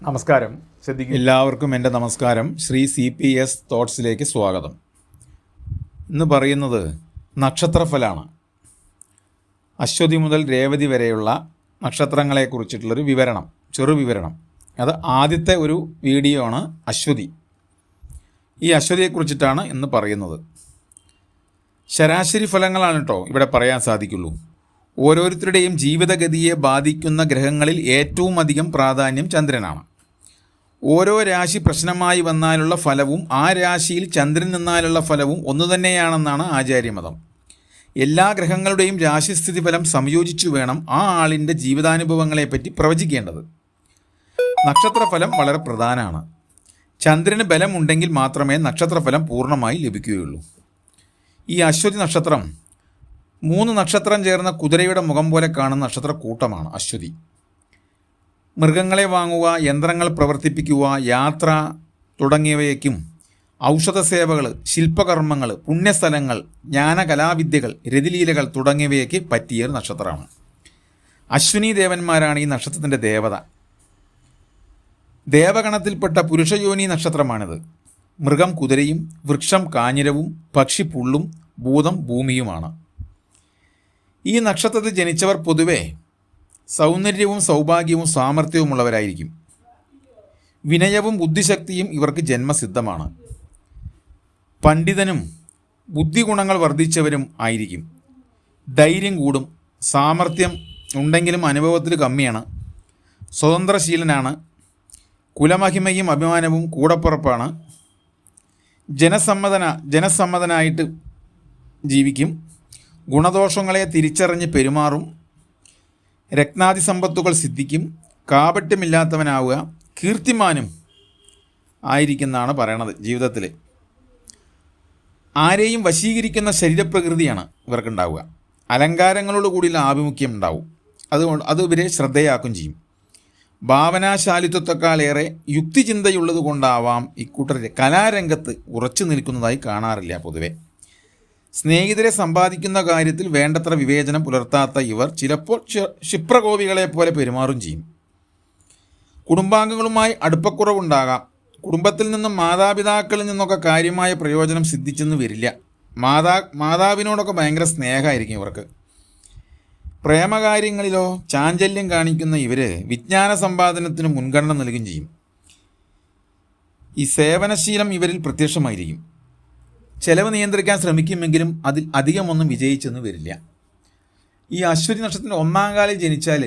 നമസ്കാരം. ശ്രദ്ധിക്കും എല്ലാവർക്കും എൻ്റെ നമസ്കാരം. ശ്രീ CPS തോട്ട്സിലേക്ക് സ്വാഗതം. ഇന്ന് പറയുന്നത് നക്ഷത്രഫലമാണ്. അശ്വതി മുതൽ രേവതി വരെയുള്ള നക്ഷത്രങ്ങളെക്കുറിച്ചിട്ടുള്ളൊരു ചെറുവിവരണം. അത് ആദ്യത്തെ ഒരു വീഡിയോ ആണ് അശ്വതി. ഈ അശ്വതിയെക്കുറിച്ചിട്ടാണ് ഇന്ന് പറയുന്നത്. ശരാശരി ഫലങ്ങളാണ് കേട്ടോ ഇവിടെ പറയാൻ സാധിക്കുള്ളൂ. ഓരോരുത്തരുടെയും ജീവിതഗതിയെ ബാധിക്കുന്ന ഗ്രഹങ്ങളിൽ ഏറ്റവും അധികം പ്രാധാന്യം ചന്ദ്രനാണ്. ഓരോ രാശി പ്രശ്നമായി വന്നാലുള്ള ഫലവും ആ രാശിയിൽ ചന്ദ്രൻ നിന്നാലുള്ള ഫലവും ഒന്നുതന്നെയാണെന്നാണ് ആചാര്യമതം. എല്ലാ ഗ്രഹങ്ങളുടെയും രാശിസ്ഥിതി ഫലം സംയോജിച്ചു വേണം ആ ആളിൻ്റെ ജീവിതാനുഭവങ്ങളെപ്പറ്റി പ്രവചിക്കേണ്ടത്. നക്ഷത്രഫലം വളരെ പ്രധാനമാണ്. ചന്ദ്രന് ബലമുണ്ടെങ്കിൽ മാത്രമേ നക്ഷത്രഫലം പൂർണ്ണമായി ലഭിക്കുകയുള്ളൂ. ഈ അശ്വതി നക്ഷത്രം 3 നക്ഷത്രം ചേർന്ന കുതിരയുടെ മുഖം പോലെ കാണുന്ന നക്ഷത്രക്കൂട്ടമാണ് അശ്വതി. മൃഗങ്ങളെ വാങ്ങുക, യന്ത്രങ്ങൾ പ്രവർത്തിപ്പിക്കുക, യാത്ര തുടങ്ങിയവയ്ക്കും ഔഷധ സേവകൾ, ശില്പകർമ്മങ്ങൾ, പുണ്യസ്ഥലങ്ങൾ, ജ്ഞാനകലാവിദ്യകൾ, രതിലീലകൾ തുടങ്ങിയവയ്ക്ക് പറ്റിയ നക്ഷത്രമാണ്. അശ്വിനി ദേവന്മാരാണ് ഈ നക്ഷത്രത്തിൻ്റെ ദേവത. ദേവഗണത്തിൽപ്പെട്ട പുരുഷയോനി നക്ഷത്രമാണിത്. മൃഗം കുതിരയും വൃക്ഷം കാഞ്ഞിരവും പക്ഷി പുള്ളും ഭൂതം ഭൂമിയുമാണ്. ഈ നക്ഷത്രത്തിൽ ജനിച്ചവർ പൊതുവെ സൗന്ദര്യവും സൗഭാഗ്യവും സാമർഥ്യവുമുള്ളവരായിരിക്കും. വിനയവും ബുദ്ധിശക്തിയും ഇവർക്ക് ജന്മസിദ്ധമാണ്. പണ്ഡിതനും ബുദ്ധിഗുണങ്ങൾ വർദ്ധിച്ചവരും ആയിരിക്കും. ധൈര്യം കൂടും. സാമർഥ്യം ഉണ്ടെങ്കിലും അനുഭവത്തിൽ കമ്മിയാണ്. സ്വതന്ത്രശീലനാണ്. കുലമഹിമയും അഭിമാനവും കൂടപ്പുറപ്പാണ്. ജനസമ്മതനായിട്ട് ജീവിക്കും. ഗുണദോഷങ്ങളെ തിരിച്ചറിഞ്ഞ് പെരുമാറും. രത്നാദി സമ്പത്തുകൾ സിദ്ധിക്കും. കാപട്യമില്ലാത്തവനാവുക. കീർത്തിമാനും ആയിരിക്കുന്നതാണ് പറയണത്. ജീവിതത്തിൽ ആരെയും വശീകരിക്കുന്ന ശരീരപ്രകൃതിയാണ് ഇവർക്കുണ്ടാവുക. അലങ്കാരങ്ങളോട് കൂടിയുള്ള ആഭിമുഖ്യം ഉണ്ടാവും. അത് ഇവരെ ശ്രദ്ധേയാക്കും ചെയ്യും. ഭാവനാശാലിത്വത്തെക്കാളേറെ യുക്തിചിന്തയുള്ളത് കൊണ്ടാവാം ഇക്കൂട്ടരെ കലാരംഗത്ത് ഉറച്ചു നിൽക്കുന്നതായി കാണാറില്ല. പൊതുവെ സ്നേഹിതരെ സമ്പാദിക്കുന്ന കാര്യത്തിൽ വേണ്ടത്ര വിവേചനം പുലർത്താത്ത ഇവർ ചിലപ്പോൾ ക്ഷിപ്രകോപികളെ പോലെ പെരുമാറും ചെയ്യും. കുടുംബാംഗങ്ങളുമായി അടുപ്പക്കുറവുണ്ടാകാം. കുടുംബത്തിൽ നിന്നും മാതാപിതാക്കളിൽ നിന്നൊക്കെ കാര്യമായ പ്രയോജനം സിദ്ധിച്ചെന്ന് വരില്ല. മാതാവിനോടൊക്കെ ഭയങ്കര സ്നേഹമായിരിക്കും ഇവർക്ക്. പ്രേമകാര്യങ്ങളിലോ ചാഞ്ചല്യം കാണിക്കുന്ന ഇവർ വിജ്ഞാന സമ്പാദനത്തിന് മുൻഗണന നൽകുകയും ചെയ്യും. ഈ സേവനശീലം ഇവരിൽ പ്രത്യക്ഷമായിരിക്കും. ചെലവ് നിയന്ത്രിക്കാൻ ശ്രമിക്കുമെങ്കിലും അതിൽ അധികമൊന്നും വിജയിച്ചെന്ന് വരില്ല. ഈ അശ്വതി നക്ഷത്രത്തിൻ്റെ 1-ാം കാലിൽ ജനിച്ചാൽ